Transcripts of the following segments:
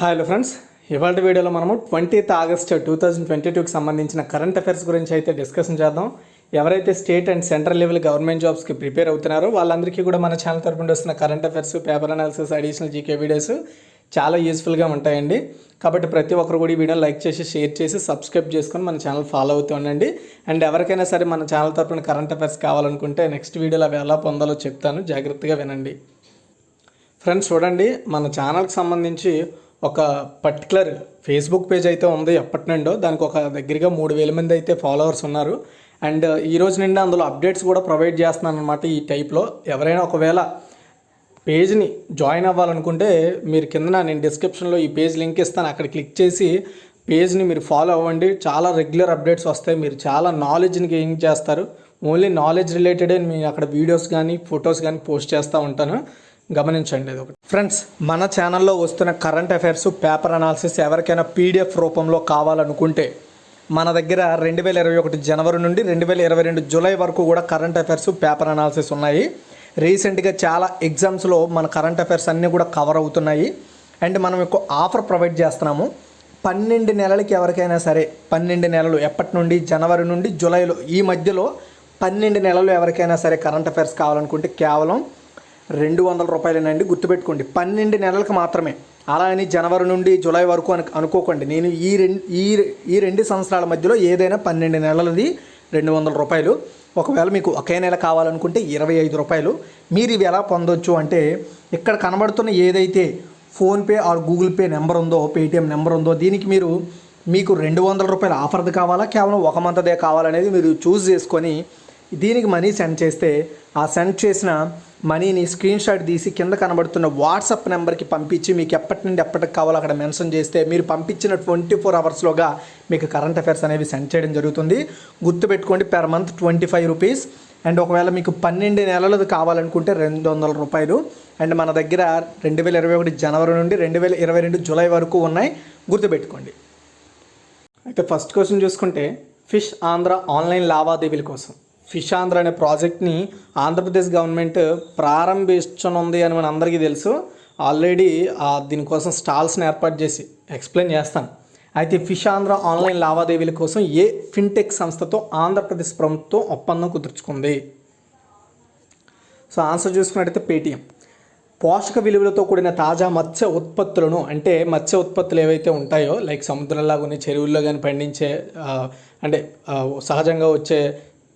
Hello friends, ఇవాళ వీడియోలో మనము 20th ఆగస్ట్ 2022కి సంబంధించిన కరెంట్ అఫైర్స్ గురించి అయితే డిస్కషన్ చేద్దాం. ఎవరైతే state and central level government జాబ్స్కి ప్రిపేర్ అవుతున్నారో వాళ్ళందరికీ కూడా మన ఛానల్ తరపున వస్తున్న current affairs, paper analysis, additional GK videos చాలా యూస్ఫుల్గా ఉంటాయండి. కాబట్టి ప్రతి ఒక్కరు కూడా ఈ వీడియోని లైక్ చేసి, షేర్ చేసి, సబ్స్క్రైబ్ చేసుకొని మన ఛానల్ ఫాలో అవుతూ ఉండండి. అండ్ ఎవరికైనా సరే మన ఛానల్ తరపున కరెంట్ అఫైర్స్ కావాలనుకుంటే నెక్స్ట్ వీడియోలో అవి ఎలా పొందాలో చెప్తాను, జాగ్రత్తగా వినండి. ఫ్రెండ్స్ చూడండి, మన ఛానల్కి సంబంధించి ఒక పర్టికులర్ ఫేస్బుక్ పేజ్ అయితే ఉంది. ఎప్పటి నుండో దానికి ఒక దగ్గరగా 3,000 మంది అయితే ఫాలోవర్స్ ఉన్నారు. అండ్ ఈ రోజు నుండి అందులో అప్డేట్స్ కూడా ప్రొవైడ్ చేస్తున్నాను అనమాట. ఈ టైప్లో ఎవరైనా ఒకవేళ పేజ్ని జాయిన్ అవ్వాలనుకుంటే మీరు కింద నేను డిస్క్రిప్షన్లో ఈ పేజ్ లింక్ ఇస్తాను, అక్కడ క్లిక్ చేసి పేజ్ని మీరు ఫాలో అవ్వండి. చాలా రెగ్యులర్ అప్డేట్స్ వస్తాయి, మీరు చాలా నాలెడ్జ్ని గెయిన్ చేస్తారు. ఓన్లీ నాలెడ్జ్ రిలేటెడే నేను అక్కడ వీడియోస్ కానీ ఫొటోస్ కానీ పోస్ట్ చేస్తూ ఉంటాను, గమనించండి. ఇది ఒకటి. ఫ్రెండ్స్, మన ఛానల్లో వస్తున్న కరెంట్ అఫైర్స్, పేపర్ అనాలిసిస్ ఎవరికైనా పీడిఎఫ్ రూపంలో కావాలనుకుంటే మన దగ్గర 2021 జనవరి నుండి 2022 జూలై వరకు కూడా కరెంట్ అఫైర్స్, పేపర్ అనాలిసిస్ ఉన్నాయి. రీసెంట్గా చాలా ఎగ్జామ్స్లో మన కరెంట్ అఫైర్స్ అన్నీ కూడా కవర్ అవుతున్నాయి. అండ్ మనం ఒక ఆఫర్ ప్రొవైడ్ చేస్తున్నాము. 12 నెలలకి ఎవరికైనా సరే, 12 నెలలు ఎప్పటి నుండి, జనవరి నుండి జూలైలో ఈ మధ్యలో 12 నెలలు ఎవరికైనా సరే కరెంట్ అఫైర్స్ కావాలనుకుంటే కేవలం 200 రూపాయలేనండి. గుర్తుపెట్టుకోండి, 12 నెలలకు మాత్రమే. అలా అని జనవరి నుండి జూలై వరకు అనుకోకండి. నేను ఈ రెండు సంవత్సరాల మధ్యలో ఏదైనా 12 నెలలది 200 రూపాయలు. ఒకవేళ మీకు ఒకే నెల కావాలనుకుంటే 25 రూపాయలు. మీరు ఇవి ఎలా పొందొచ్చు అంటే, ఇక్కడ కనబడుతున్న ఏదైతే PhonePe are Google pay number ఉందో, పేటిఎం నెంబర్ ఉందో, దీనికి మీకు 200 రూపాయల ఆఫర్ది కావాలా, కేవలం ఒక మంత్దే కావాలనేది మీరు చూస్ చేసుకొని దీనికి మనీ సెండ్ చేస్తే, ఆ సెండ్ చేసిన మనీని స్క్రీన్ షాట్ తీసి కింద కనబడుతున్న వాట్సాప్ నెంబర్కి పంపించి మీకు ఎప్పటి నుండి ఎప్పటికి కావాలో అక్కడ మెన్షన్ చేస్తే మీరు పంపించిన 24 అవర్స్లోగా మీకు కరెంట్ అఫైర్స్ అనేవి సెండ్ చేయడం జరుగుతుంది. గుర్తుపెట్టుకోండి, పెర్ మంత్ 25 రూపీస్. అండ్ ఒకవేళ మీకు 12 నెలలది కావాలనుకుంటే 200 రూపాయలు. అండ్ మన దగ్గర 2021 జనవరి నుండి 2022 జూలై వరకు ఉన్నాయి, గుర్తుపెట్టుకోండి. అయితే ఫస్ట్ క్వశ్చన్ చూసుకుంటే, ఫిష్ ఆంధ్ర ఆన్లైన్ లావాదేవీల కోసం ఫిష్ ఆంధ్ర అనే ప్రాజెక్ట్ని ఆంధ్రప్రదేశ్ గవర్నమెంట్ ప్రారంభించనుంది అని మన అందరికీ తెలుసు. ఆల్రెడీ దీనికోసం స్టాల్స్ని ఏర్పాటు చేసి ఎక్స్ప్లెయిన్ చేస్తాను. అయితే ఫిష్ ఆంధ్ర ఆన్లైన్ లావాదేవీల కోసం ఏ ఫిన్టెక్ సంస్థతో ఆంధ్రప్రదేశ్ ప్రభుత్వం ఒప్పందం కుదుర్చుకుంది? సో ఆన్సర్ చూసుకున్నట్టయితే పేటిఎం. పోషక విలువలతో కూడిన తాజా మత్స్య ఉత్పత్తులను, అంటే మత్స్య ఉత్పత్తులు ఏవైతే ఉంటాయో, లైక్ సముద్రంలో కానీ చెరువుల్లో కానీ పండించే అంటే సహజంగా వచ్చే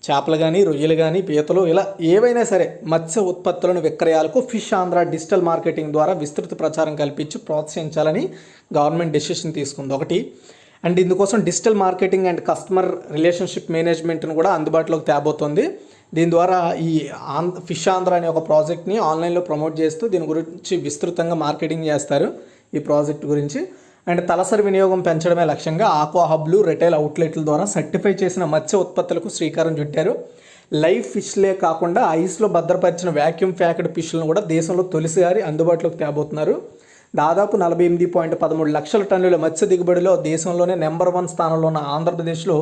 చేపలు కానీ, రొయ్యలు కానీ, పీతలు, ఇలా ఏవైనా సరే మత్స్య ఉత్పత్తులను విక్రయాలకు ఫిష్ ఆంధ్ర డిజిటల్ మార్కెటింగ్ ద్వారా విస్తృత ప్రచారం కల్పించి ప్రోత్సహించాలని గవర్నమెంట్ డెసిషన్ తీసుకుంది ఒకటి. అండ్ ఇందుకోసం digital marketing and customer relationship మేనేజ్మెంట్ను కూడా అందుబాటులోకి తేబోతోంది. దీని ద్వారా ఈ ఫిష్ ఆంధ్ర అనే ఒక ప్రాజెక్ట్ని ఆన్లైన్లో ప్రమోట్ చేస్తూ దీని గురించి విస్తృతంగా మార్కెటింగ్ చేస్తారు ఈ ప్రాజెక్ట్ గురించి. అండ్ తలసరి వినియోగం పెంచడమే లక్ష్యంగా ఆక్వా హబ్లు, రిటైల్ అవుట్లెట్ల ద్వారా సర్టిఫై చేసిన మత్స్య ఉత్పత్తులకు శ్రీకారం చుట్టారు. లైవ్ ఫిష్లే కాకుండా ఐస్లో భద్రపరిచిన వ్యాక్యూమ్ ప్యాక్డ్ ఫిష్లను కూడా దేశంలో తొలిసారి అందుబాటులోకి తేబోతున్నారు. దాదాపు 48.13 లక్షల టన్నుల మత్స్య దిగుబడిలో దేశంలోనే నెంబర్ 1 స్థానంలో ఉన్న ఆంధ్రప్రదేశ్లో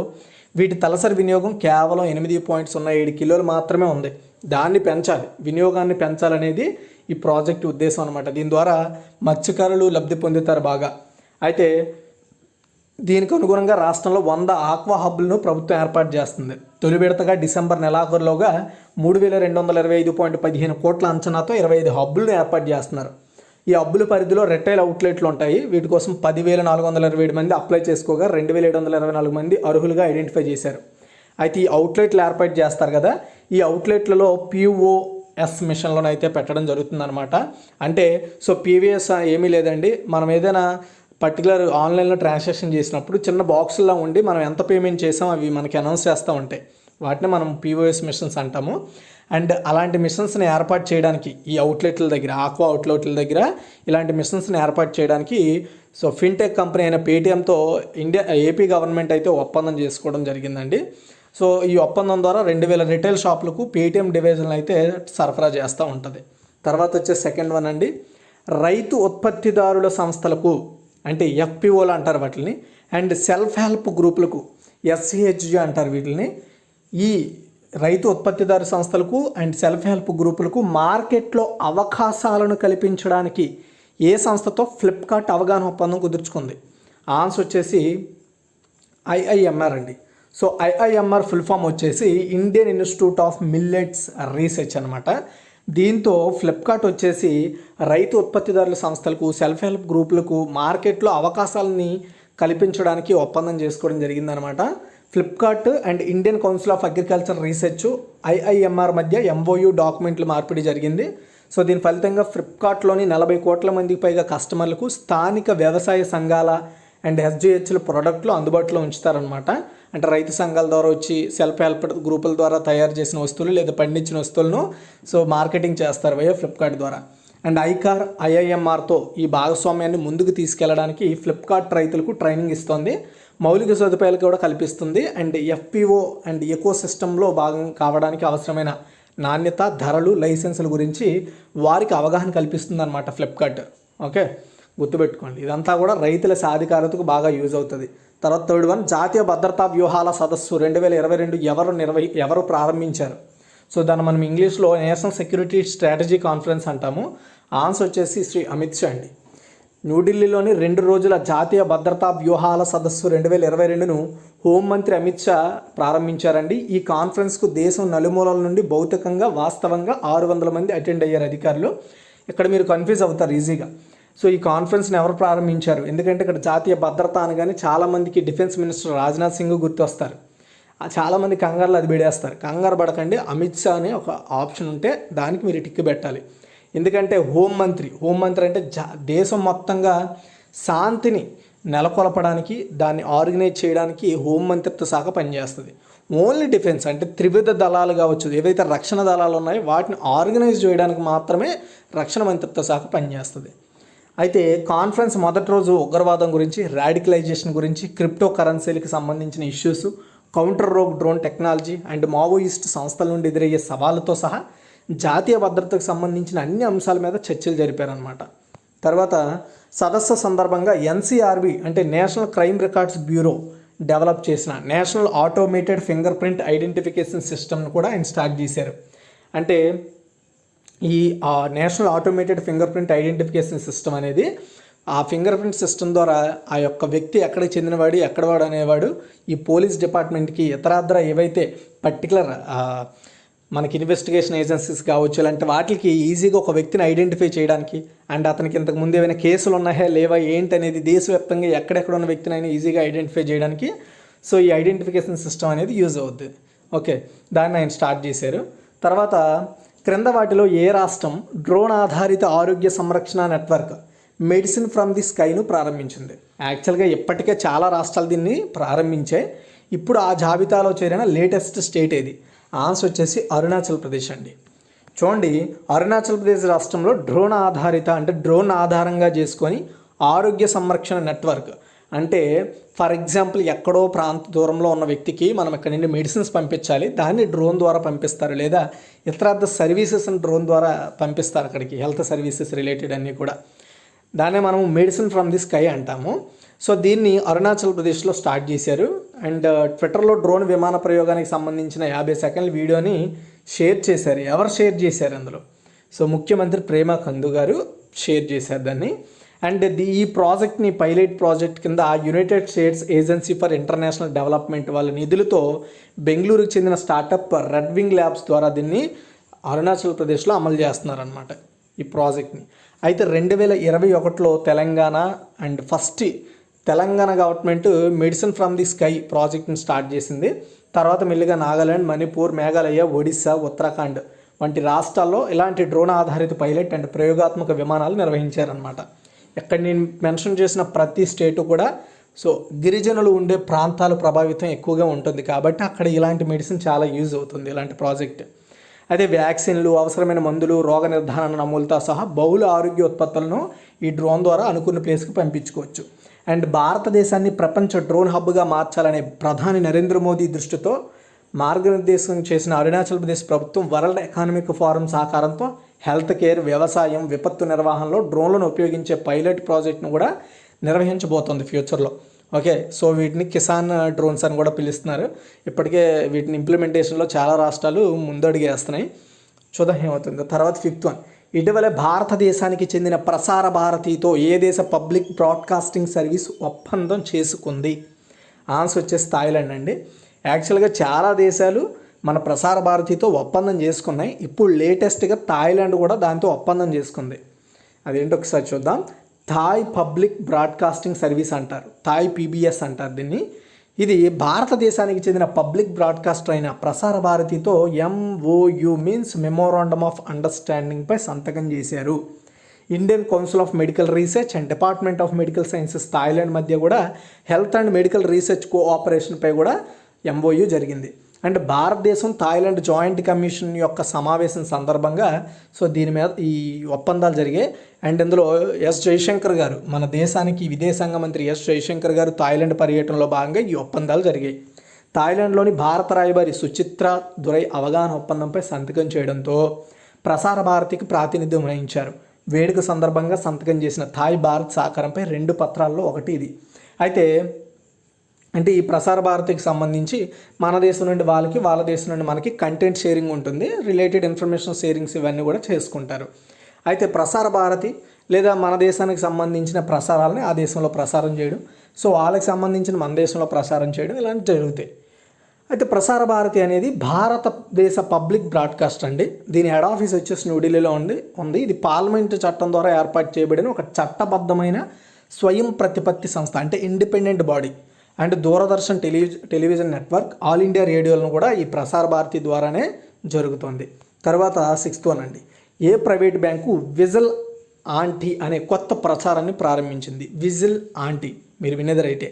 వీటి తలసరి వినియోగం కేవలం 8.07 కిలోలు మాత్రమే ఉంది. దాన్ని పెంచాలి, వినియోగాన్ని పెంచాలనేది ఈ ప్రాజెక్టు ఉద్దేశం అనమాట. దీని ద్వారా మత్స్యకారులు లబ్ధి పొందుతారు బాగా. అయితే దీనికి అనుగుణంగా రాష్ట్రంలో 100 ఆక్వా హబ్లను ప్రభుత్వం ఏర్పాటు చేస్తుంది. తొలి విడతగా డిసెంబర్ నెలాఖరులోగా 3,225.15 కోట్ల అంచనాతో 25 హబ్బులను ఏర్పాటు చేస్తున్నారు. ఈ హబ్బుల పరిధిలో రిటైల్ అవుట్లెట్లు ఉంటాయి. వీటి కోసం 10,427 మంది అప్లై చేసుకోగా 2,724 మంది అర్హులుగా ఐడెంటిఫై చేశారు. అయితే ఈ అవుట్లెట్లు ఏర్పాటు చేస్తారు కదా, ఈ అవుట్లెట్లలో POS మిషన్లను అయితే పెట్టడం జరుగుతుందన్నమాట. అంటే సో PVS ఏమీ లేదండి, మనం ఏదైనా పర్టికులర్ ఆన్లైన్లో ట్రాన్సాక్షన్ చేసినప్పుడు చిన్న బాక్సుల్లో ఉండి మనం ఎంత పేమెంట్ చేసాం అవి మనకి అనౌన్స్ చేస్తూ ఉంటాయి. వాటిని మనం POS మిషన్స్ అంటాము. అండ్ అలాంటి మిషన్స్ని ఏర్పాటు చేయడానికి ఈ అవుట్లెట్ల దగ్గర, ఆక్వా అవుట్లెట్ల దగ్గర ఇలాంటి మిషన్స్ని ఏర్పాటు చేయడానికి సో ఫిన్టెక్ కంపెనీ అయిన పేటిఎంతో ఏపీ గవర్నమెంట్ అయితే ఒప్పందం చేసుకోవడం జరిగిందండి. సో ఈ ఒప్పందం ద్వారా 2,000 రిటైల్ షాపులకు పేటిఎం డివైజన్లు అయితే సరఫరా చేస్తూ ఉంటుంది. తర్వాత వచ్చే సెకండ్ వన్ అండి, రైతు ఉత్పత్తిదారుల సంస్థలకు, అంటే FPOలు అంటారు వాటిని, అండ్ సెల్ఫ్ హెల్ప్ గ్రూపులకు SCHG అంటారు వీటిని. ఈ రైతు ఉత్పత్తిదారు సంస్థలకు అండ్ సెల్ఫ్ హెల్ప్ గ్రూపులకు మార్కెట్లో అవకాశాలను కల్పించడానికి ఏ సంస్థతో ఫ్లిప్కార్ట్ అవగాహన ఒప్పందం కుదుర్చుకుంది? ఆన్సర్ వచ్చేసి ఐఐఎంఆర్ అండి. సో ఐఐఎంఆర్ ఫుల్ ఫామ్ వచ్చేసి Indian institute of millets research అనమాట. దీంతో ఫ్లిప్కార్ట్ వచ్చేసి రైతు ఉత్పత్తిదారుల సంస్థలకు, సెల్ఫ్ హెల్ప్ గ్రూపులకు మార్కెట్లో అవకాశాలని కల్పించడానికి ఒప్పందం చేసుకోవడం జరిగిందనమాట. Flipkart and Indian council of agriculture research IIMR మధ్య ఎంఓయూ డాక్యుమెంట్లు మార్పిడి జరిగింది. సో దీని ఫలితంగా ఫ్లిప్కార్ట్లోని 40 కోట్ల మందికి పైగా కస్టమర్లకు స్థానిక వ్యవసాయ సంఘాల అండ్ ఎస్జిహెచ్ల ప్రోడక్ట్లు అందుబాటులో ఉంచుతారనమాట. అంటే రైతు సంఘాల ద్వారా వచ్చి సెల్ఫ్ హెల్ప్ గ్రూపుల ద్వారా తయారు చేసిన వస్తువులు లేదా పండించిన వస్తువులను సో మార్కెటింగ్ చేస్తారు వయో ఫ్లిప్కార్ట్ ద్వారా. అండ్ ఐకార్ ఐఐఎంఆర్తో ఈ భాగస్వామ్యాన్ని ముందుకు తీసుకెళ్లడానికి ఫ్లిప్కార్ట్ రైతులకు ట్రైనింగ్ ఇస్తుంది, మౌలిక సదుపాయాలు కూడా కల్పిస్తుంది. అండ్ ఎఫ్పిఓ అండ్ ఎకో సిస్టంలో భాగం కావడానికి అవసరమైన నాణ్యత, ధరలు, లైసెన్సుల గురించి వారికి అవగాహన కల్పిస్తుంది అనమాట ఫ్లిప్కార్ట్. ఓకే, గుర్తుపెట్టుకోండి. ఇదంతా కూడా రైతుల సాధికారతకు బాగా యూజ్ అవుతుంది. తర్వాత థర్డ్ వన్, జాతీయ భద్రతా వ్యూహాల సదస్సు 2022 ఎవరు ప్రారంభించారు? సో దాన్ని మనం ఇంగ్లీష్లో నేషనల్ సెక్యూరిటీ స్ట్రాటజీ కాన్ఫరెన్స్ అంటాము. ఆన్సర్ వచ్చేసి శ్రీ అమిత్ షా అండి. న్యూఢిల్లీలోని 2 రోజుల జాతీయ భద్రతా వ్యూహాల సదస్సు 2022ను హోంమంత్రి అమిత్ షా ప్రారంభించారండి. ఈ కాన్ఫరెన్స్కు దేశం నలుమూలల నుండి భౌతికంగా వాస్తవంగా 600 మంది అటెండ్ అయ్యారు అధికారులు. ఇక్కడ మీరు కన్ఫ్యూజ్ అవుతారు ఈజీగా. సో ఈ కాన్ఫరెన్స్ని ఎవరు ప్రారంభించారు? ఎందుకంటే ఇక్కడ జాతీయ భద్రత అనగానే చాలామందికి డిఫెన్స్ మినిస్టర్ రాజ్నాథ్ సింగ్ గుర్తొస్తారు. చాలామంది కంగారులో అది బిడేస్తారు. కంగారు పడకండి, అమిత్ షా అనే ఒక ఆప్షన్ ఉంటే దానికి మీరు టిక్ పెట్టాలి. ఎందుకంటే హోంమంత్రి అంటే దేశం మొత్తంగా శాంతిని నెలకొల్పడానికి, దాన్ని ఆర్గనైజ్ చేయడానికి హోంమంత్రిత్వ శాఖ పనిచేస్తుంది. ఓన్లీ డిఫెన్స్ అంటే త్రివిధ దళాలు కావచ్చు, ఏవైతే రక్షణ దళాలు ఉన్నాయో వాటిని ఆర్గనైజ్ చేయడానికి మాత్రమే రక్షణ మంత్రిత్వ శాఖ పనిచేస్తుంది. అయితే కాన్ఫరెన్స్ మొదటి రోజు ఉగ్రవాదం గురించి, రాడికలైజేషన్ గురించి, క్రిప్టో కరెన్సీలకు సంబంధించిన issues, counter rogue drone technology and Maoist సంస్థల నుండి ఎదురయ్యే సవాళ్ళతో సహా జాతీయ భద్రతకు సంబంధించిన అన్ని అంశాల మీద చర్చలు జరిపారనమాట. తర్వాత సదస్సు సందర్భంగా ఎన్సీఆర్బీ అంటే national crime records bureau develop చేసిన national automated fingerprint identification సిస్టమ్ను కూడా ఆయన స్టార్ట్ చేశారు. అంటే ఈ national automated fingerprint identification system అనేది ఆ ఫింగర్ ప్రింట్ సిస్టమ్ ద్వారా ఆ యొక్క వ్యక్తి ఎక్కడికి చెందినవాడు, ఎక్కడవాడు అనేవాడు ఈ పోలీస్ డిపార్ట్మెంట్కి ఇతరాద్ర ఏవైతే పర్టికులర్ మనకి ఇన్వెస్టిగేషన్ ఏజెన్సీస్ కావచ్చు ఇలాంటి వాటికి ఈజీగా ఒక వ్యక్తిని ఐడెంటిఫై చేయడానికి, అండ్ అతనికి ఇంతకు ముందు ఏమైనా కేసులు ఉన్నాయా లేవా ఏంటి అనేది దేశవ్యాప్తంగా ఎక్కడెక్కడ ఉన్న వ్యక్తిని అయినా ఈజీగా ఐడెంటిఫై చేయడానికి సో ఈ ఐడెంటిఫికేషన్ సిస్టమ్ అనేది యూజ్ అవుద్ది. ఓకే, దాన్ని ఆయన స్టార్ట్ చేశారు. తర్వాత క్రింద వాటిలో ఏ రాష్ట్రం డ్రోన్ ఆధారిత ఆరోగ్య సంరక్షణ నెట్వర్క్ మెడిసిన్ ఫ్రమ్ ది స్కైను ప్రారంభించింది? యాక్చువల్గా ఇప్పటికే చాలా రాష్ట్రాలు దీన్ని ప్రారంభించాయి. ఇప్పుడు ఆ జాబితాలో చేరిన లేటెస్ట్ స్టేట్ ఏది? ఆన్సర్ వచ్చేసి అరుణాచల్ ప్రదేశ్ అండి. చూడండి, అరుణాచల్ ప్రదేశ్ రాష్ట్రంలో డ్రోన్ ఆధారంగా చేసుకొని ఆరోగ్య సంరక్షణ నెట్వర్క్ అంటే ఫర్ ఎగ్జాంపుల్ ఎక్కడో దూరంలో ఉన్న వ్యక్తికి మనం ఇక్కడ నుండి మెడిసిన్స్ పంపించాలి, దాన్ని డ్రోన్ ద్వారా పంపిస్తారు, లేదా ఇతర సర్వీసెస్ని డ్రోన్ ద్వారా పంపిస్తారు అక్కడికి, హెల్త్ సర్వీసెస్ రిలేటెడ్ అన్నీ కూడా. దాన్నే మనం మెడిసిన్ ఫ్రమ్ ది స్కై అంటాము. సో దీన్ని అరుణాచల్ ప్రదేశ్లో స్టార్ట్ చేశారు. అండ్ ట్విట్టర్లో డ్రోన్ విమాన ప్రయోగానికి సంబంధించిన 50 సెకండ్ల వీడియోని షేర్ చేశారు. ఎవరు షేర్ చేశారు అందులో? సో ముఖ్యమంత్రి ప్రేమా ఖందు గారు షేర్ చేశారు దాన్ని. అండ్ ఈ ప్రాజెక్ట్ని పైలట్ ప్రాజెక్ట్ కింద United states agency for international development వాళ్ళ నిధులతో బెంగళూరుకు చెందిన స్టార్టప్ రెడ్ వింగ్ ల్యాబ్స్ ద్వారా దీన్ని అరుణాచల్ ప్రదేశ్లో అమలు చేస్తున్నారనమాట ఈ ప్రాజెక్ట్ని. అయితే 2021లో Telangana and first Telangana government medicine from the sky ప్రాజెక్ట్ని స్టార్ట్ చేసింది. తర్వాత మెల్లిగా నాగాలాండ్, మణిపూర్, మేఘాలయ, ఒడిశా, ఉత్తరాఖండ్ వంటి రాష్ట్రాల్లో ఇలాంటి డ్రోన్ ఆధారిత పైలట్ అండ్ ప్రయోగాత్మక విమానాలు నిర్వహించారనమాట. ఇక్కడ నేను మెన్షన్ చేసిన ప్రతి స్టేటు కూడా సో గిరిజనులు ఉండే ప్రాంతాలు ప్రభావితం ఎక్కువగా ఉంటుంది కాబట్టి అక్కడ ఇలాంటి మెడిసిన్ చాలా యూజ్ అవుతుంది ఇలాంటి ప్రాజెక్ట్. అదే వ్యాక్సిన్లు, అవసరమైన మందులు, రోగ నిర్ధారణ నమూలతో సహా బహుళ ఆరోగ్య ఉత్పత్తులను ఈ డ్రోన్ ద్వారా అనుకున్న ప్లేస్కి పంపించుకోవచ్చు. అండ్ భారతదేశాన్ని ప్రపంచ డ్రోన్ హబ్గా మార్చాలనే ప్రధాని నరేంద్ర మోదీ దృష్టితో మార్గనిర్దేశం చేసిన అరుణాచల్ ప్రదేశ్ ప్రభుత్వం వరల్డ్ ఎకనామిక్ ఫోరం సహకారంతో హెల్త్ కేర్, వ్యవసాయం, విపత్తు నిర్వహణలో డ్రోన్లను ఉపయోగించే పైలట్ ప్రాజెక్ట్ను కూడా నిర్వహించబోతోంది ఫ్యూచర్లో. ఓకే, సో వీటిని కిసాన్ డ్రోన్స్ అని కూడా పిలుస్తున్నారు. ఇప్పటికే వీటిని ఇంప్లిమెంటేషన్లో చాలా రాష్ట్రాలు ముందడుగు వేస్తున్నాయి. చూద్దాం ఏమవుతుందో. తర్వాత 5th వన్, ఇటీవల భారతదేశానికి చెందిన ప్రసార భారతితో ఏ దేశ పబ్లిక్ బ్రాడ్కాస్టింగ్ సర్వీస్ ఒప్పందం చేసుకుంది? ఆన్సర్ వచ్చేసి థాయిలాండ్ అండి. యాక్చువల్గా చాలా దేశాలు మన ప్రసార భారతితో ఒప్పందం చేసుకున్నాయి. ఇప్పుడు లేటెస్ట్గా థాయిలాండ్ కూడా దాంతో ఒప్పందం చేసుకుంది. అదేంటో ఒకసారి చూద్దాం. థాయ్ పబ్లిక్ బ్రాడ్కాస్టింగ్ సర్వీస్ అంటారు, థాయ్ పీబీఎస్ అంటారు దీన్ని. ఇది భారతదేశానికి చెందిన పబ్లిక్ బ్రాడ్కాస్టర్ అయిన ప్రసార భారతితో MOU మీన్స్ మెమోరాండమ్ ఆఫ్ అండర్స్టాండింగ్పై సంతకం చేశారు. Indian council of medical research and department of medical sciences Thailand మధ్య కూడా హెల్త్ అండ్ మెడికల్ రీసెర్చ్ కోఆపరేషన్పై కూడా MOU జరిగింది. అండ్ భారతదేశం థాయిలాండ్ జాయింట్ కమిషన్ యొక్క సమావేశం సందర్భంగా దీని మీద ఈ ఒప్పందాలు జరిగాయి. అండ్ ఇందులో ఎస్ జయశంకర్ గారు, మన దేశానికి విదేశాంగ మంత్రి ఎస్ జయశంకర్ గారు థాయిలాండ్ పర్యటనలో భాగంగా ఈ ఒప్పందాలు జరిగాయి. థాయిలాండ్లోని భారత రాయబారి సుచిత్రా దురై అవగాహన ఒప్పందంపై సంతకం చేయడంతో ప్రసార భారతికి ప్రాతినిధ్యం వహించారు. వేడుక సందర్భంగా సంతకం చేసిన థాయ్ భారత్ సహకారంపై 2 పత్రాల్లో ఒకటి ఇది. అయితే అంటే ఈ ప్రసార భారతికి సంబంధించి మన దేశం నుండి వాళ్ళకి, వాళ్ళ దేశం నుండి మనకి కంటెంట్ షేరింగ్ ఉంటుంది, రిలేటెడ్ ఇన్ఫర్మేషన్ షేరింగ్స్ ఇవన్నీ కూడా చేసుకుంటారు. అయితే ప్రసార భారతి లేదా మన దేశానికి సంబంధించిన ప్రసారాలని ఆ దేశంలో ప్రసారం చేయడం, వాళ్ళకి సంబంధించిన మన దేశంలో ప్రసారం చేయడం ఇలాంటివి జరుగుతాయి. అయితే ప్రసార భారతి అనేది భారతదేశ పబ్లిక్ బ్రాడ్కాస్ట్ అండి. దీని హెడ్ ఆఫీస్ వచ్చేసి న్యూఢిల్లీలో ఉంది. ఇది పార్లమెంటు చట్టం ద్వారా ఏర్పాటు చేయబడిన ఒక చట్టబద్ధమైన స్వయం ప్రతిపత్తి సంస్థ, అంటే independent body. And Doordarshan television network, all India రేడియోలను కూడా ఈ ప్రసార భారతి ద్వారానే జరుగుతుంది. తర్వాత 6th వన్ అండి. ఏ ప్రైవేట్ బ్యాంకు విజిల్ ఆంటీ అనే కొత్త ప్రచారాన్ని ప్రారంభించింది? విజిల్ ఆంటీ, మీరు వినేది రైటే.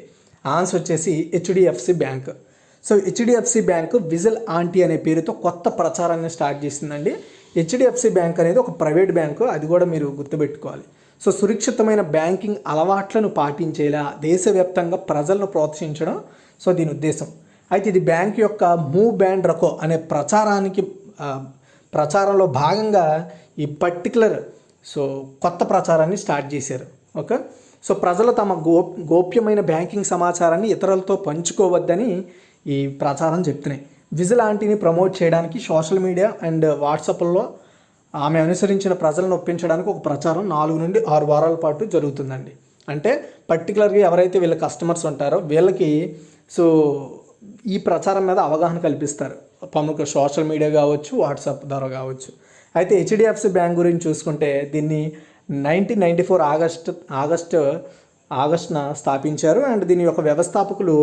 ఆన్సర్ వచ్చేసి HDFC bank. HDFC bank whistle aunty అనే పేరుతో కొత్త ప్రచారాన్ని స్టార్ట్ చేసిందండి. HDFC బ్యాంక్ అనేది ఒక ప్రైవేట్ బ్యాంకు, అది కూడా మీరు గుర్తుపెట్టుకోవాలి. సురక్షితమైన బ్యాంకింగ్ అలవాట్లను పాటించేలా దేశవ్యాప్తంగా ప్రజలను ప్రోత్సహించడం దీని ఉద్దేశం. అయితే ఇది బ్యాంక్ యొక్క మూవ్ బ్యాండ్ రకో అనే ప్రచారంలో భాగంగా ఈ పర్టికులర్ కొత్త ప్రచారాన్ని స్టార్ట్ చేశారు. ఓకే, ప్రజలు తమ గోప్యమైన బ్యాంకింగ్ సమాచారాన్ని ఇతరులతో పంచుకోవద్దని ఈ ప్రచారం చెప్తున్నాయి. విజిల్ ఆంటీని ప్రమోట్ చేయడానికి సోషల్ మీడియా అండ్ వాట్సాప్లో ఆమె అనుసరించిన ప్రజలను ఒప్పించడానికి ఒక ప్రచారం 4 నుండి 6 వారాల పాటు జరుగుతుందండి. అంటే పర్టికులర్గా ఎవరైతే వీళ్ళ కస్టమర్స్ ఉంటారో వీళ్ళకి ఈ ప్రచారం మీద అవగాహన కల్పిస్తారు. ప్రముఖ సోషల్ మీడియా కావచ్చు, వాట్సాప్ ద్వారా కావచ్చు. అయితే HDFC బ్యాంక్ గురించి చూసుకుంటే దీన్ని 1994 ఆగస్టున స్థాపించారు. అండ్ దీని యొక్క వ్యవస్థాపకులు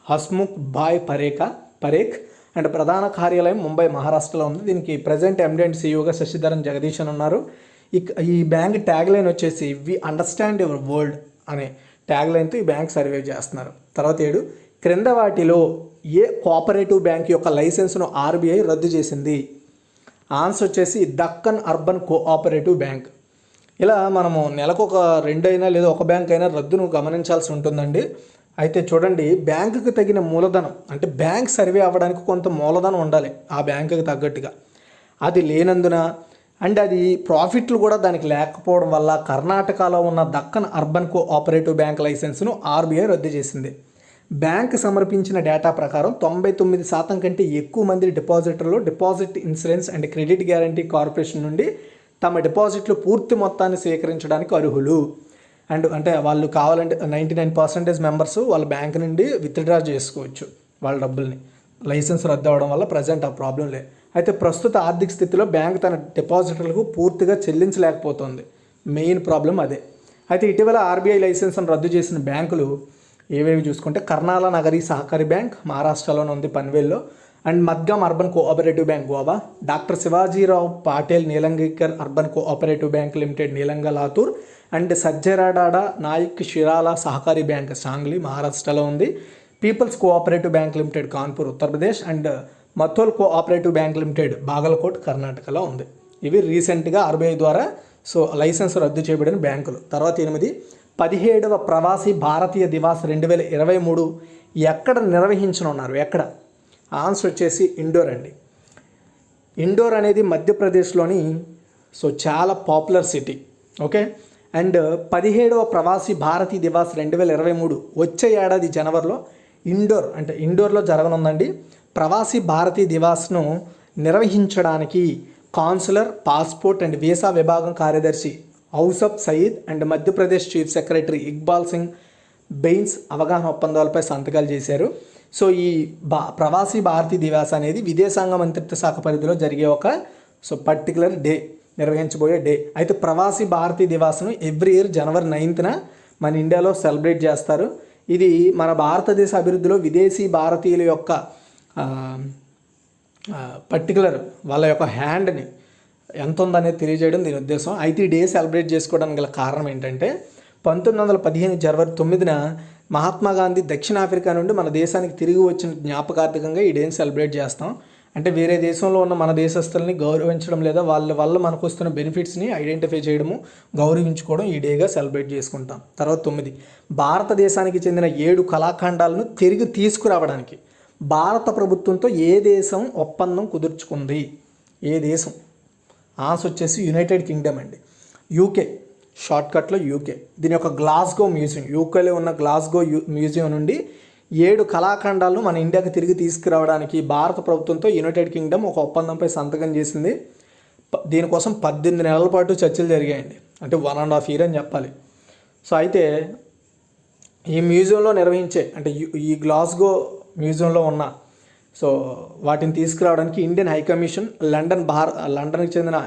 హస్ముఖ్ భాయ్ పరేఖ్ అండ్ ప్రధాన కార్యాలయం ముంబై, మహారాష్ట్రలో ఉంది. దీనికి ప్రెజెంట్ MD అండ్ CEOగా శశిధరన్ జగదీశన్ ఉన్నారు. ఈ బ్యాంక్ ట్యాగ్ లైన్ వచ్చేసి వి అండర్స్టాండ్ యువర్ వరల్డ్ అనే ట్యాగ్ లైన్తో ఈ బ్యాంక్ సర్వే చేస్తున్నారు. తర్వాత 7, క్రింద వాటిలో ఏ కోఆపరేటివ్ బ్యాంక్ యొక్క లైసెన్స్ను RBI రద్దు చేసింది? ఆన్సర్ వచ్చేసి దక్కన్ అర్బన్ కోఆపరేటివ్ బ్యాంక్. ఇలా మనము నెలకు ఒక 2 అయినా లేదా ఒక బ్యాంక్ అయినా రద్దును గమనించాల్సి ఉంటుందండి. అయితే చూడండి, బ్యాంకుకి తగిన మూలధనం, అంటే బ్యాంక్ సర్వే అవ్వడానికి కొంత మూలధనం ఉండాలి ఆ బ్యాంకుకి తగ్గట్టుగా. అది లేనందున అండ్ అది ప్రాఫిట్లు కూడా దానికి లేకపోవడం వల్ల కర్ణాటకలో ఉన్న దక్కన్ అర్బన్ కోఆపరేటివ్ బ్యాంక్ లైసెన్స్ను RBI రద్దు చేసింది. బ్యాంక్ సమర్పించిన డేటా ప్రకారం 99% కంటే ఎక్కువ మంది డిపాజిటర్లు deposit insurance and credit guarantee corporation నుండి తమ డిపాజిట్లు పూర్తి మొత్తాన్ని స్వీకరించడానికి అర్హులు. అండ్ అంటే వాళ్ళు కావాలంటే 99% మెంబర్స్ వాళ్ళ బ్యాంక్ నుండి విత్డ్రా చేసుకోవచ్చు వాళ్ళ డబ్బుల్ని. లైసెన్స్ రద్దు అవ్వడం వల్ల ప్రజెంట్ ఆ ప్రాబ్లం లేదు. అయితే ప్రస్తుత ఆర్థిక స్థితిలో బ్యాంక్ తన డిపాజిటర్లకు పూర్తిగా చెల్లించలేకపోతుంది. మెయిన్ ప్రాబ్లం అదే. అయితే ఇటీవల RBI లైసెన్స్ను రద్దు చేసిన బ్యాంకులు ఏవేవి చూసుకుంటే కర్నాల నగరీ సహకారి బ్యాంక్ మహారాష్ట్రలోనే ఉంది పన్వేల్లో, and Madgaum urban cooperative bank Goa, doctor Shivajirao Patil Nilangekar urban cooperative bank limited Nilanga Latur, and Sarjeraodada Naik Shirala Sahakari bank Sangli మహారాష్ట్రలో ఉంది, people's cooperative bank limited Kanpur Uttar Pradesh, and Mudhol cooperative bank limited Bagalkot కర్ణాటకలో ఉంది. ఇవి రీసెంట్గా RBI ద్వారా లైసెన్స్ రద్దు చేయబడిన బ్యాంకులు. తర్వాత 8, 17వ ప్రవాసీ భారతీయ దివాస్ 2023 ఎక్కడ నిర్వహించనున్నారు? ఎక్కడ? ఆన్సర్ వచ్చేసి ఇండోర్ అండి. ఇండోర్ అనేది మధ్యప్రదేశ్లోని చాలా పాపులర్ సిటీ. ఓకే, అండ్ 17వ ప్రవాసీ భారతీయ దివాస్ 2023 వచ్చే ఏడాది జనవరిలో ఇండోర్లో జరగనుందండి. ప్రవాసీ భారతీయ దివాస్ను నిర్వహించడానికి కాన్సులర్, పాస్పోర్ట్ అండ్ వీసా విభాగం కార్యదర్శి Ausaf Sayeed and Madhya Pradesh chief secretary Iqbal Singh Bains అవగాహన ఒప్పందాలపై సంతకాలు చేశారు. సో ఈ ప్రవాసీ భారతీయ దివాస్ అనేది విదేశాంగ మంత్రిత్వ శాఖ పరిధిలో జరిగే ఒక పర్టికులర్ డే, నిర్వహించబోయే డే. అయితే ప్రవాసీ భారతీయ దివాస్ను ఎవ్రీ ఇయర్ January 9th మన ఇండియాలో సెలబ్రేట్ చేస్తారు. ఇది మన భారతదేశ అభివృద్ధిలో విదేశీ భారతీయుల యొక్క పర్టికులర్ వాళ్ళ యొక్క హ్యాండ్ని ఎంత ఉందనేది తెలియజేయడం దీని ఉద్దేశం. అయితే ఈ డే సెలబ్రేట్ చేసుకోవడానికి గల కారణం ఏంటంటే 1915 January 9న మహాత్మా గాంధీ దక్షిణాఫ్రికా నుండి మన దేశానికి తిరిగి వచ్చిన జ్ఞాపకార్థకంగా ఈ డేని సెలబ్రేట్ చేస్తాం. అంటే వేరే దేశంలో ఉన్న మన దేశస్తుల్ని గౌరవించడం లేదా వాళ్ళ వల్ల మనకు వస్తున్న బెనిఫిట్స్ని ఐడెంటిఫై చేయడము, గౌరవించుకోవడం ఈ డేగా సెలబ్రేట్ చేసుకుంటాం. తర్వాత 9, భారతదేశానికి చెందిన 7 కళాఖండాలను తిరిగి తీసుకురావడానికి భారత ప్రభుత్వంతో ఏ దేశం ఒప్పందం కుదుర్చుకుంది? ఏ దేశం? ఆన్సర్ వచ్చేసి యునైటెడ్ కింగ్డమ్ అండి. యూకే, షార్ట్కట్లో యూకే. దీని యొక్క గ్లాస్గో మ్యూజియం, యూకేలో ఉన్న గ్లాస్గో మ్యూజియం నుండి 7 కళాఖండాలను మన ఇండియాకి తిరిగి తీసుకురావడానికి భారత ప్రభుత్వంతో యునైటెడ్ కింగ్డమ్ ఒక ఒప్పందంపై సంతకం చేసింది. దీనికోసం 18 నెలల పాటు చర్చలు జరిగాయండి. అంటే 1.5 years అని చెప్పాలి. సో అయితే ఈ మ్యూజియంలో నిర్వహించే అంటే ఈ గ్లాస్గో మ్యూజియంలో ఉన్న వాటిని తీసుకురావడానికి ఇండియన్ హై కమిషన్ లండన్కి చెందిన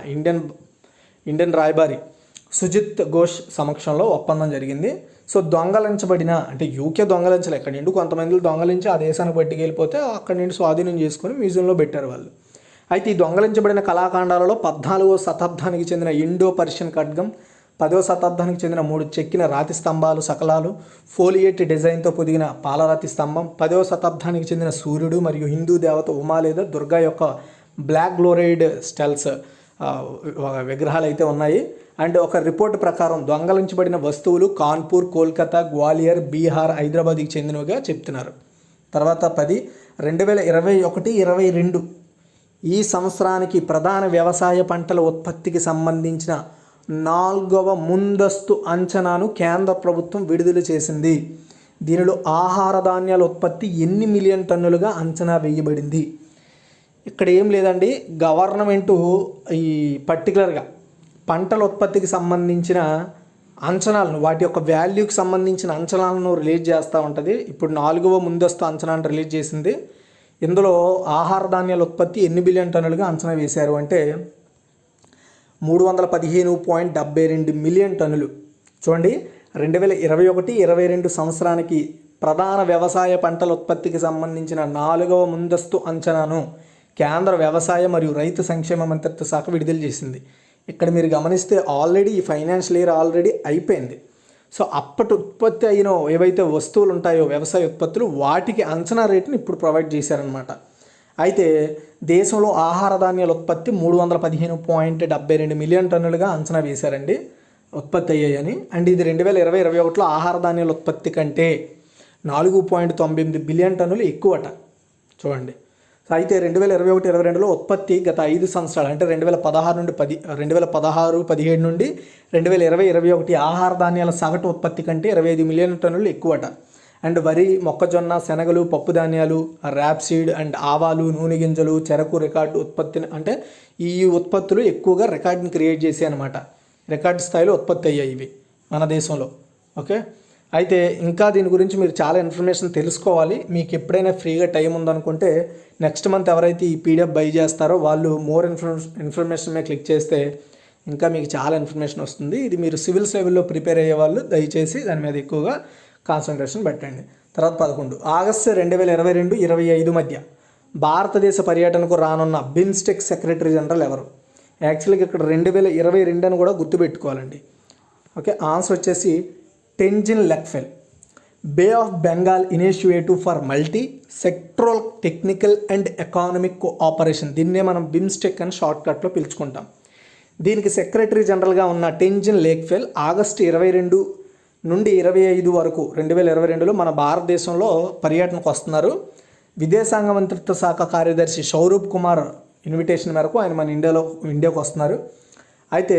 ఇండియన్ రాయబారి సుజిత్ ఘోష్ సమక్షంలో ఒప్పందం జరిగింది. సో దొంగలించబడిన అంటే యూకే దొంగలించలే, ఎక్కడి నుండి కొంతమంది దొంగలించి ఆ దేశానికి పట్టుకెళ్ళిపోతే అక్కడి నుండి స్వాధీనం చేసుకొని మ్యూజియంలో పెట్టారు వాళ్ళు. అయితే ఈ దొంగలించబడిన కళాఖండాలలో 14వ శతాబ్దానికి చెందిన ఇండో పర్షియన్ ఖడ్గం, 10వ శతాబ్దానికి చెందిన 3 చెక్కిన రాతి స్తంభాలు సకలాలు, ఫోలియేట్ డిజైన్తో పొదిగిన పాలరాతి స్తంభం, 10వ శతాబ్దానికి చెందిన సూర్యుడు మరియు హిందూ దేవత ఉమా లేదా దుర్గా యొక్క బ్లాక్ గ్లోరైడ్ స్టెల్స్ విగ్రహాలు అయితే ఉన్నాయి. అండ్ ఒక రిపోర్ట్ ప్రకారం దొంగలించబడిన వస్తువులు కాన్పూర్, కోల్కతా, గ్వాలియర్, బీహార్, హైదరాబాద్కి చెందినవిగా చెప్తున్నారు. తర్వాత 10, 2021-22 ఈ సంవత్సరానికి ప్రధాన వ్యవసాయ పంటల ఉత్పత్తికి సంబంధించిన 4వ ముందస్తు అంచనాను కేంద్ర ప్రభుత్వం విడుదల చేసింది. దీనిలో ఆహార ధాన్యాల ఉత్పత్తి ఎన్ని మిలియన్ టన్నులుగా అంచనా వేయబడింది? ఇక్కడ ఏం లేదండి, గవర్నమెంటు ఈ పర్టికులర్గా పంటల ఉత్పత్తికి సంబంధించిన అంచనాలను, వాటి యొక్క వాల్యూకి సంబంధించిన అంచనాలను రిలీజ్ చేస్తూ ఉంటుంది. ఇప్పుడు 4వ ముందస్తు అంచనాను రిలీజ్ చేసింది. ఇందులో ఆహార ధాన్యాల ఉత్పత్తి ఎన్ని బిలియన్ టన్నులుగా అంచనా వేశారు అంటే 315.72 మిలియన్ టన్నులు. చూడండి, 2021-22 సంవత్సరానికి ప్రధాన వ్యవసాయ పంటల ఉత్పత్తికి సంబంధించిన 4వ ముందస్తు అంచనాను కేంద్ర వ్యవసాయ మరియు రైతు సంక్షేమ మంత్రిత్వ శాఖ విడుదల చేసింది. ఇక్కడ మీరు గమనిస్తే ఆల్రెడీ ఈ ఫైనాన్షియల్ ఇయర్ ఆల్రెడీ అయిపోయింది. సో అప్పటి ఉత్పత్తి అయిన ఏవైతే వస్తువులు ఉంటాయో వ్యవసాయ ఉత్పత్తులు, వాటికి అంచనా రేటును ఇప్పుడు ప్రొవైడ్ చేశారనమాట. అయితే దేశంలో ఆహార ధాన్యాల ఉత్పత్తి 315.72 మిలియన్ టన్నులుగా అంచనా వేశారండి ఉత్పత్తి అయ్యాయని. అండ్ ఇది 2020-21లో ఆహార ధాన్యాల ఉత్పత్తి కంటే 4.98 బిలియన్ టన్నులు ఎక్కువట. చూడండి. సో అయితే 2021-22లో ఉత్పత్తి గత 5 సంవత్సరాలు అంటే 2016-17 నుండి 2020-21 ఆహార ధాన్యాల సగటు ఉత్పత్తి కంటే 25 మిలియన్ టన్నులు ఎక్కువట. అండ్ వరి, మొక్కజొన్న, శనగలు, పప్పు ధాన్యాలు, ర్యాప్ సీడ్ అండ్ ఆవాలు, నూనె గింజలు, చెరకు రికార్డు ఉత్పత్తిని అంటే ఈ ఉత్పత్తులు ఎక్కువగా రికార్డుని క్రియేట్ చేసాయి అనమాట. రికార్డు స్థాయిలో ఉత్పత్తి అయ్యాయి ఇవి మన దేశంలో. ఓకే, అయితే ఇంకా దీని గురించి మీరు చాలా ఇన్ఫర్మేషన్ తెలుసుకోవాలి. మీకు ఎప్పుడైనా ఫ్రీగా టైం ఉందనుకుంటే నెక్స్ట్ మంత్ ఎవరైతే ఈ పీడిఎఫ్ బై చేస్తారో వాళ్ళు మోర్ ఇన్ఫర్మేషన్ మీద క్లిక్ చేస్తే ఇంకా మీకు చాలా ఇన్ఫర్మేషన్ వస్తుంది. ఇది మీరు సివిల్స్ లెవెల్లో ప్రిపేర్ అయ్యే వాళ్ళు దయచేసి దాని మీద ఎక్కువగా కాన్సన్ట్రేషన్ పెట్టండి. తర్వాత 11 ఆగస్టు 2022-25 మధ్య భారతదేశ పర్యటనకు రానున్న బిమ్స్టెక్ సెక్రటరీ జనరల్ ఎవరు? యాక్చువల్గా ఇక్కడ 2022 అని కూడా గుర్తుపెట్టుకోవాలండి. ఓకే, ఆన్సర్ వచ్చేసి Tenzin Lekphell. Bay of Bengal initiative for multi sectoral technical and economic cooperation, దీన్నే మనం బిమ్స్టెక్ అని షార్ట్కట్లో పిలుచుకుంటాం. దీనికి సెక్రటరీ జనరల్గా ఉన్న టెంజిన్ లెక్ఫెల్ ఆగస్టు 22 నుండి 25 వరకు 2022లో మన భారతదేశంలో పర్యటనకు వస్తున్నారు. విదేశాంగ మంత్రిత్వ శాఖ కార్యదర్శి సౌరభ్ కుమార్ ఇన్విటేషన్ మేరకు ఆయన మన ఇండియాకు వస్తున్నారు. అయితే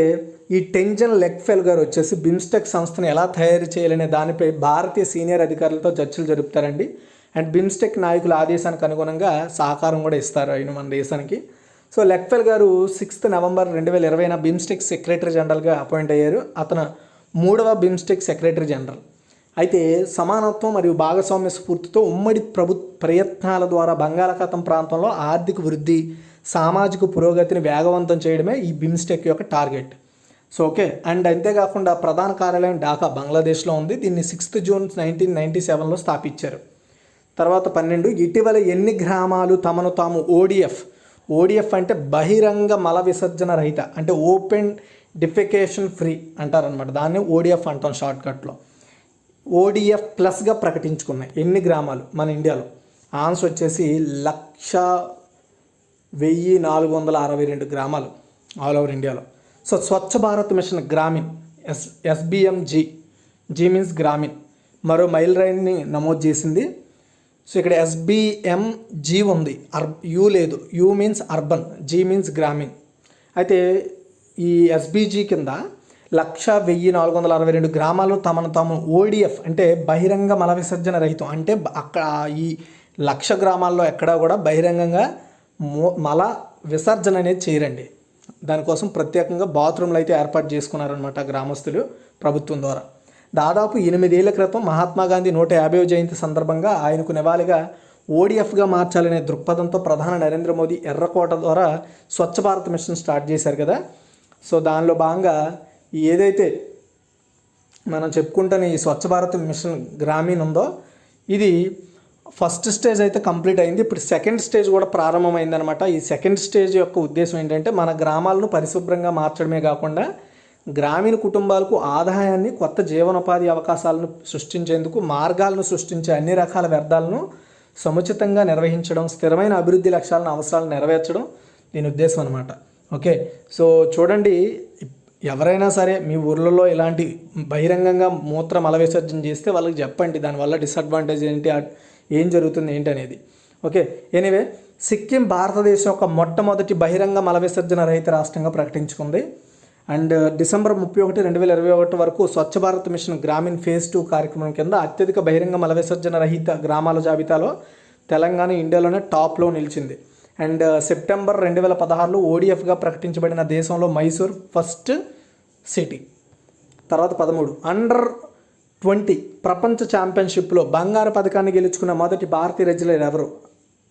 ఈ టెంజిన్ లెక్ఫెల్ గారు వచ్చేసి బిమ్స్టెక్ సంస్థను ఎలా తయారు చేయాలనే దానిపై భారతీయ సీనియర్ అధికారులతో చర్చలు జరుపుతారండి. అండ్ బిమ్స్టెక్ నాయకుల ఆదేశానికి అనుగుణంగా సహకారం కూడా ఇస్తారు ఆయన మన దేశానికి. సో లెక్ఫెల్ గారు 6 నవంబర్ 2020 బిమ్స్టెక్ సెక్రటరీ జనరల్గా అపాయింట్ అయ్యారు. అతను 3వ బిమ్స్టెక్ సెక్రటరీ జనరల్. అయితే సమానత్వం మరియు భాగస్వామ్య స్ఫూర్తితో ఉమ్మడి ప్రయత్నాల ద్వారా బంగాళాఖాతం ప్రాంతంలో ఆర్థిక వృద్ధి, సామాజిక పురోగతిని వేగవంతం చేయడమే ఈ బిమ్స్టెక్ యొక్క టార్గెట్. So okay. అండ్ అంతేకాకుండా ప్రధాన కార్యాలయం ఢాకా బంగ్లాదేశ్లో ఉంది. దీన్ని 6 జూన్ 1997లో స్థాపించారు. తర్వాత 12 ఇటీవల ఎన్ని గ్రామాలు తమను తాము ఓడిఎఫ్ అంటే బహిరంగ మల విసర్జన రహిత, అంటే ఓపెన్ డిఫెకేషన్ ఫ్రీ అంటారనమాట. దాన్ని ఓడిఎఫ్ అంటాం షార్ట్కట్లో. ఓడిఎఫ్ ప్లస్గా ప్రకటించుకున్నాయి ఎన్ని గ్రామాలు మన ఇండియాలో? ఆన్సర్ వచ్చేసి 1,1462 గ్రామాలు ఆల్ ఓవర్ ఇండియాలో. So Swachh Bharat mission Grameen SBMG, G means Grameen, మరో మైల్ రైల్ని నమోదు చేసింది. సో ఇక్కడ ఎస్బిఎంజీ ఉంది, యూ లేదు. U means urban, G means Grameen. అయితే ఈ ఎస్బిజీ కింద 1,1462 గ్రామాలు తమను తాము ఓడిఎఫ్ అంటే బహిరంగ మల విసర్జన రహితం, అంటే అక్కడ ఈ 1,00,000 గ్రామాల్లో ఎక్కడా కూడా బహిరంగంగా మల విసర్జన అనేది చేయరండి. దానికోసం ప్రత్యేకంగా బాత్రూమ్లు అయితే ఏర్పాటు చేసుకున్నారనమాట గ్రామస్తులు ప్రభుత్వం ద్వారా. దాదాపు 8 ఏళ్ల క్రితం మహాత్మా గాంధీ 150వ జయంతి సందర్భంగా ఆయనకు నివాళిగా ఓడిఎఫ్గా మార్చాలనే దృక్పథంతో ప్రధాని నరేంద్ర మోదీ ఎర్రకోట ద్వారా స్వచ్ఛ భారత్ మిషన్ స్టార్ట్ చేశారు కదా. సో దానిలో భాగంగా ఏదైతే మనం చెప్పుకుంటున్న ఈ స్వచ్ఛ భారత్ మిషన్ గ్రామీణ్ ఉందో, ఇది ఫస్ట్ స్టేజ్ అయితే కంప్లీట్ అయింది. ఇప్పుడు సెకండ్ స్టేజ్ కూడా ప్రారంభమైందనమాట. ఈ సెకండ్ స్టేజ్ యొక్క ఉద్దేశం ఏంటంటే మన గ్రామాలను పరిశుభ్రంగా మార్చడమే కాకుండా గ్రామీణ కుటుంబాలకు ఆదాయాన్ని, కొత్త జీవనోపాధి అవకాశాలను సృష్టించేందుకు మార్గాలను సృష్టించే అన్ని రకాల వ్యర్థాలను సముచితంగా నిర్వహించడం, స్థిరమైన అభివృద్ధి లక్ష్యాలను, అవసరాలను నెరవేర్చడం దీని ఉద్దేశం అనమాట. ఓకే. సో చూడండి, ఎవరైనా సరే మీ ఊర్లలో ఇలాంటి బహిరంగంగా మూత్ర మల విసర్జన చేస్తే వాళ్ళకి చెప్పండి దానివల్ల డిసడ్వాంటేజ్ ఏంటి, ఏం జరుగుతుంది ఏంటి అనేది. ఓకే. ఎనీవే, సిక్కిం భారతదేశం యొక్క మొట్టమొదటి బహిరంగ మల విసర్జన రహిత రాష్ట్రంగా ప్రకటించుకుంది. అండ్ డిసెంబర్ 31, 2021 వరకు స్వచ్ఛ భారత్ మిషన్ గ్రామీణ్ ఫేజ్ 2 కార్యక్రమం కింద అత్యధిక బహిరంగ మల విసర్జన రహిత గ్రామాల జాబితాలో తెలంగాణ ఇండియాలోనే టాప్లో నిలిచింది. అండ్ సెప్టెంబర్ 2016లో ఓడిఎఫ్గా ప్రకటించబడిన దేశంలో మైసూర్ ఫస్ట్ సిటీ. తర్వాత 13 అండర్-20 ప్రపంచ ఛాంపియన్షిప్లో బంగారు పథకాన్ని గెలుచుకున్న మొదటి భారతీయ రెజ్లర్ ఎవరు?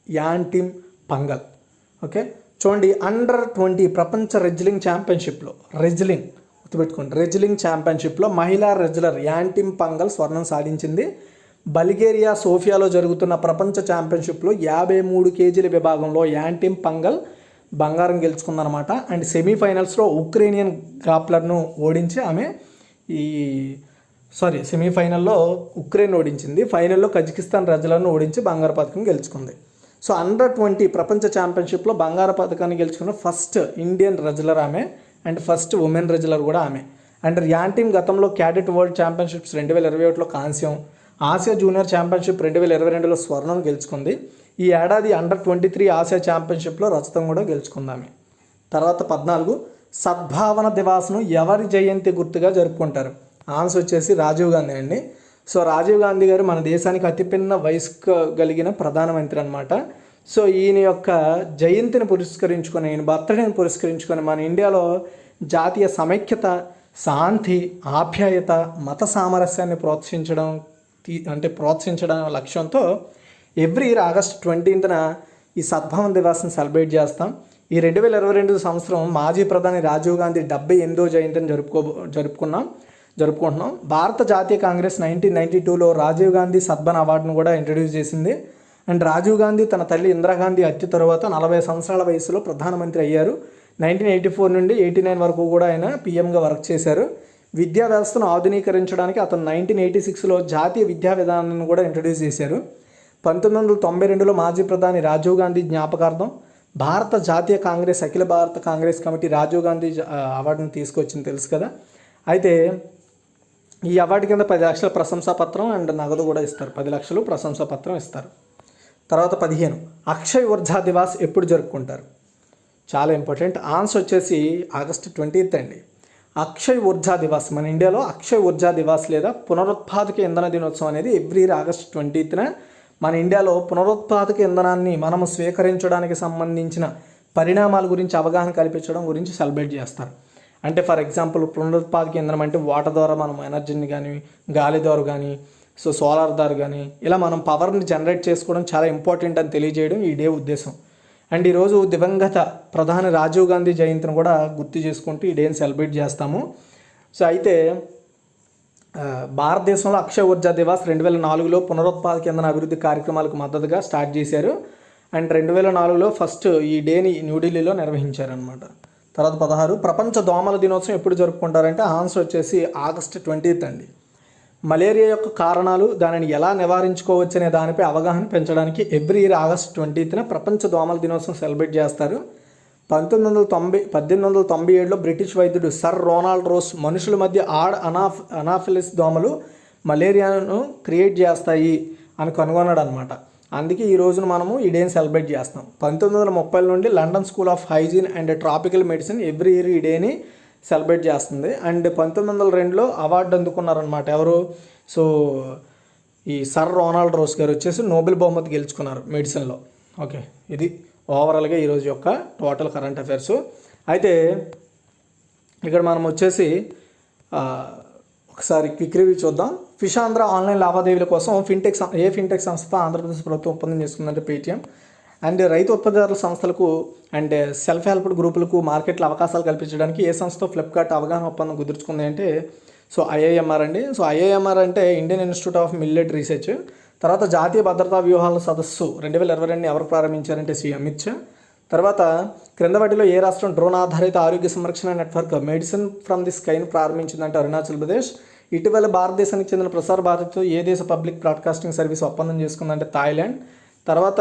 యాంటిమ్ పంగల్. ఓకే. చూడండి, అండర్-20 ప్రపంచ రెజ్లింగ్ ఛాంపియన్షిప్లో, గుర్తుపెట్టుకోండి, రెజ్లింగ్ ఛాంపియన్షిప్లో మహిళా రెజ్లర్ యాంటిమ్ పంగల్ స్వర్ణం సాధించింది. బల్గేరియా సోఫియాలో జరుగుతున్న ప్రపంచ ఛాంపియన్షిప్లో 53 కేజీల విభాగంలో యాంటిమ్ పంగల్ బంగారం గెలుచుకుందనమాట. అండ్ సెమీఫైనల్స్లో ఉక్రేనియన్ గ్రాప్లర్ను ఓడించి ఆమె సెమీఫైనల్లో ఉక్రెయిన్ ఓడించింది. ఫైనల్లో కజకిస్తాన్ రెజ్లర్ను ఓడించి బంగారు పథకం గెలుచుకుంది. సో అండర్-20 ప్రపంచ ఛాంపియన్షిప్లో బంగారు పథకాన్ని గెలుచుకున్న ఫస్ట్ ఇండియన్ రెజ్లర్ ఆమె, అండ్ ఫస్ట్ ఉమెన్ రెజ్లర్ కూడా ఆమె. అండ్ యాంటిమ్ గతంలో క్యాడెట్ వరల్డ్ ఛాంపియన్షిప్స్ 2021లో కాంస్యం, ఆసియా జూనియర్ ఛాంపియన్షిప్ 2022లో స్వర్ణం గెలుచుకుంది. ఈ ఏడాది అండర్-23 ఆసియా ఛాంపియన్షిప్లో రజతం కూడా గెలుచుకుందామె. తర్వాత 14 సద్భావన దివాస్ను ఎవరి జయంతి గుర్తుగా జరుపుకుంటారు? ఆన్సర్ వచ్చేసి రాజీవ్ గాంధీ అండి. సో రాజీవ్ గాంధీ గారు మన దేశానికి అతిపిన్న వయసు కలిగిన ప్రధానమంత్రి అనమాట. సో ఈయన యొక్క జయంతిని పురస్కరించుకొని, ఈయన బర్త్డేని పురస్కరించుకొని మన ఇండియాలో జాతీయ సమైక్యత, శాంతి, ఆప్యాయత, మత సామరస్యాన్ని ప్రోత్సహించడం లక్ష్యంతో ఎవ్రీ ఇయర్ ఆగస్ట్ 20న ఈ సద్భావన దివాస్ని సెలబ్రేట్ చేస్తాం. ఈ 2022 సంవత్సరం మాజీ ప్రధాని రాజీవ్ గాంధీ 78వ జయంతిని జరుపుకుంటున్నాం. భారత జాతీయ కాంగ్రెస్ 1992లో రాజీవ్ గాంధీ సద్భావన అవార్డును కూడా ఇంట్రడ్యూస్ చేసింది. అండ్ రాజీవ్ గాంధీ తన తల్లి ఇందిరాగాంధీ హత్య తర్వాత 40 సంవత్సరాల వయసులో ప్రధానమంత్రి అయ్యారు. 1984 నుండి 89 వరకు కూడా ఆయన పీఎంగా వర్క్ చేశారు. విద్యా వ్యవస్థను ఆధునీకరించడానికి అతను 1986లో జాతీయ విద్యా విధానాన్ని కూడా ఇంట్రడ్యూస్ చేశారు. 1992లో మాజీ ప్రధాని రాజీవ్ గాంధీ జ్ఞాపకార్థం భారత జాతీయ కాంగ్రెస్, అఖిల భారత కాంగ్రెస్ కమిటీ రాజీవ్ గాంధీ అవార్డును తీసుకొచ్చింది, తెలుసు కదా. అయితే ఈ అవార్డు కింద 10 లక్షల ప్రశంసాపత్రం అండ్ నగదు కూడా ఇస్తారు. 10 లక్షలు ప్రశంసాపత్రం ఇస్తారు. తర్వాత 15 అక్షయ్ ఊర్జా దివాస్ ఎప్పుడు జరుపుకుంటారు? చాలా ఇంపార్టెంట్. ఆన్సర్ వచ్చేసి ఆగస్ట్ 20th అండి. అక్షయ్ ఊర్జా దివాస్ మన ఇండియాలో అక్షయ్ ఊర్జా దివాస్ లేదా పునరుత్పాదక ఇంధన దినోత్సవం అనేది ఎవ్రీ ఇయర్ ఆగస్ట్ 20th మన ఇండియాలో పునరుత్పాదక ఇంధనాన్ని మనము స్వీకరించడానికి సంబంధించిన పరిణామాల గురించి అవగాహన కల్పించడం గురించి సెలబ్రేట్ చేస్తారు. అంటే ఫర్ ఎగ్జాంపుల్ పునరుత్పాదక ఇంధనం అంటే వాటర్ ద్వారా మనం ఎనర్జీని కానీ, గాలి ద్వారా కానీ, సోలార్ ద్వారా కానీ ఇలా మనం పవర్ని జనరేట్ చేసుకోవడం చాలా ఇంపార్టెంట్ అని తెలియజేయడం ఈ డే ఉద్దేశం. అండ్ ఈరోజు దివంగత ప్రధాని రాజీవ్ గాంధీ జయంతిని కూడా గుర్తు చేసుకుంటూ ఈ డేని సెలబ్రేట్ చేస్తాము. సో అయితే భారతదేశంలో అక్షయ ఊర్జా దివాస్ 2004లో పునరుత్పాదక ఇంధన అభివృద్ధి కార్యక్రమాలకు మద్దతుగా స్టార్ట్ చేశారు. అండ్ 2004లో ఫస్ట్ ఈ డేని న్యూఢిల్లీలో నిర్వహించారనమాట. తర్వాత 16 ప్రపంచ దోమల దినోత్సవం ఎప్పుడు జరుపుకుంటారంటే ఆన్సర్ వచ్చేసి ఆగస్టు 20 అండి. మలేరియా యొక్క కారణాలు, దానిని ఎలా నివారించుకోవచ్చు అనే దానిపై అవగాహన పెంచడానికి ఎవ్రీ ఇయర్ ఆగస్టు 20న ప్రపంచ దోమల దినోత్సవం సెలబ్రేట్ చేస్తారు. 1897లో బ్రిటిష్ వైద్యుడు సర్ రోనాల్డ్ రోస్ మనుషుల మధ్య అనాఫిలిస్ దోమలు మలేరియాను క్రియేట్ చేస్తాయి అని కనుగొన్నాడు అనమాట. అందుకే ఈ రోజున మనము ఈ డేని సెలబ్రేట్ చేస్తాం. 1930 నుండి London school of hygiene and tropical medicine every year ఈ డేని సెలబ్రేట్ చేస్తుంది. అండ్ 1902లో అవార్డు అందుకున్నారనమాట ఎవరు, సో ఈ సర్ రోనాల్డ్ రోస్ గారు వచ్చేసి నోబెల్ బహుమతి గెలుచుకున్నారు మెడిసిన్లో. ఓకే, ఇది ఓవరాల్గా ఈరోజు యొక్క టోటల్ కరెంట్ అఫైర్స్. అయితే ఇక్కడ మనం వచ్చేసి ఒకసారి క్విక్ రివ్యూ చూద్దాం. ఫిషాంధ్ర ఆన్లైన్ లావాదేవీల కోసం ఫిన్టెక్ సంస్థ ఆంధ్రప్రదేశ్ ప్రభుత్వం ఒప్పందం చేసుకుందంటే పేటిఎం. అండ్ రైతు ఉత్పత్తిదారుల సంస్థలకు అండ్ సెల్ఫ్ హెల్ప్డ్ గ్రూపులకు మార్కెట్లో అవకాశాలు కల్పించడానికి ఏ సంస్థతో ఫ్లిప్కార్ట్ అవగాహన ఒప్పందం కుదుర్చుకుంది అంటే ఐఐఎంఆర్ అండి. ఐఐఎంఆర్ అంటే Indian institute of millet research. తర్వాత జాతీయ భద్రతా వ్యూహాల సదస్సు 2022 ఎవరు ప్రారంభించారంటే శ్రీ అమిత్ షా. తర్వాత క్రింద వాటిలో ఏ రాష్ట్రం డ్రోన్ ఆధారిత ఆరోగ్య సంరక్షణ నెట్వర్క్ మెడిసిన్ ఫ్రమ్ ది స్కైను ప్రారంభించిందంటే అరుణాచల్ ప్రదేశ్. ఇటీవల భారతదేశానికి చెందిన ప్రసార భారతితో ఏ దేశ పబ్లిక్ బ్రాడ్కాస్టింగ్ సర్వీస్ ఒప్పందం చేసుకుందంటే థాయిలాండ్. తర్వాత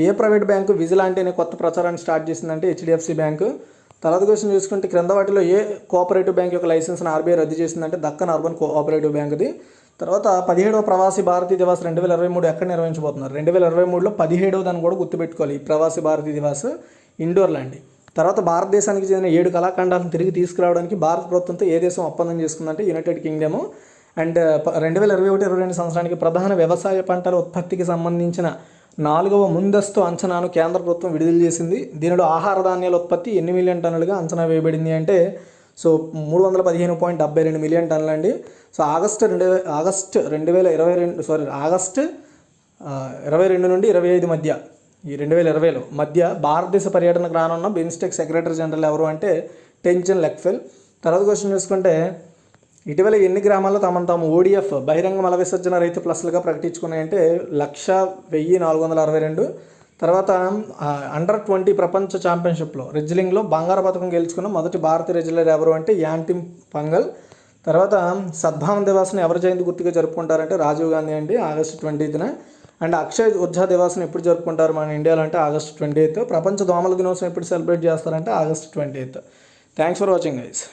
ఏ ప్రైవేట్ బ్యాంకు విజిలాంటి అనే కొత్త ప్రచారాన్ని స్టార్ట్ చేసిందంటే హెచ్డిఎఫ్సి బ్యాంకు. తర్వాత క్వశ్చన్ చూసుకుంటే క్రింద వాటిలో ఏ కోఆపరేటివ్ బ్యాంక్ యొక్క లైసెన్స్ని ఆర్బీఐ రద్దు చేసిందంటే దక్కన్ అర్బన్ కోఆపరేటివ్ బ్యాంక్ది. తర్వాత 17వ ప్రవాసీ భారతీయ దివాస్ 2023 ఎక్కడ నిర్వహించబోతున్నారు? 2023లో 17వ దాన్ని కూడా గుర్తుపెట్టుకోవాలి. ఈ ప్రవాసీ భారతీయ దివాస్ ఇండోర్లో అండి. తర్వాత భారతదేశానికి చెందిన 7 కళాఖండాలను తిరిగి తీసుకురావడానికి భారత ప్రభుత్వంతో ఏ దేశం ఒప్పందం చేసుకుందంటే యునైటెడ్ కింగ్డమ్. అండ్ 2021-22 సంవత్సరానికి ప్రధాన వ్యవసాయ పంటల ఉత్పత్తికి సంబంధించిన 4వ ముందస్తు అంచనాను కేంద్ర ప్రభుత్వం విడుదల చేసింది. దీనిలో ఆహార ధాన్యాల ఉత్పత్తి ఎన్ని మిలియన్ టన్నులుగా అంచనా వేయబడింది అంటే 315.72 మిలియన్ టన్నులు అండి. ఆగస్టు 22 నుండి 25 మధ్య, ఈ 2020లో మధ్య భారతదేశ పర్యటనకు రానున్న బిమ్స్టెక్ సెక్రటరీ జనరల్ ఎవరు అంటే టెన్షన్ లెక్ఫెల్. తర్వాత క్వశ్చన్ చూసుకుంటే ఇటీవల ఎన్ని గ్రామాల్లో తాము ఓడిఎఫ్ బహిరంగ మల విసర్జన రైతు ప్లస్లుగా ప్రకటించుకున్నాయంటే 1,462. తర్వాత అండర్-20 ప్రపంచ ఛాంపియన్షిప్లో రెజ్లింగ్లో బంగారు పథకం గెలుచుకున్న మొదటి భారతీయ రెజ్లర్ ఎవరు అంటే యాంటిమ్ పంగల్. తర్వాత సద్భావన దివాస్ని ఎవరి జయంతి గుర్తుగా జరుపుకుంటారంటే రాజీవ్ గాంధీ అండి, ఆగస్టు 20న. అండ్ అక్షయ్ ఊర్జా దివాస్ని ఎప్పుడు జరుపుకుంటారు మన ఇండియాలో అంటే ఆగస్టు 28. ప్రపంచ దోమల దినోత్సవం ఎప్పుడు సెలబ్రేట్ చేస్తారంటే August 28. Thanks for watching guys.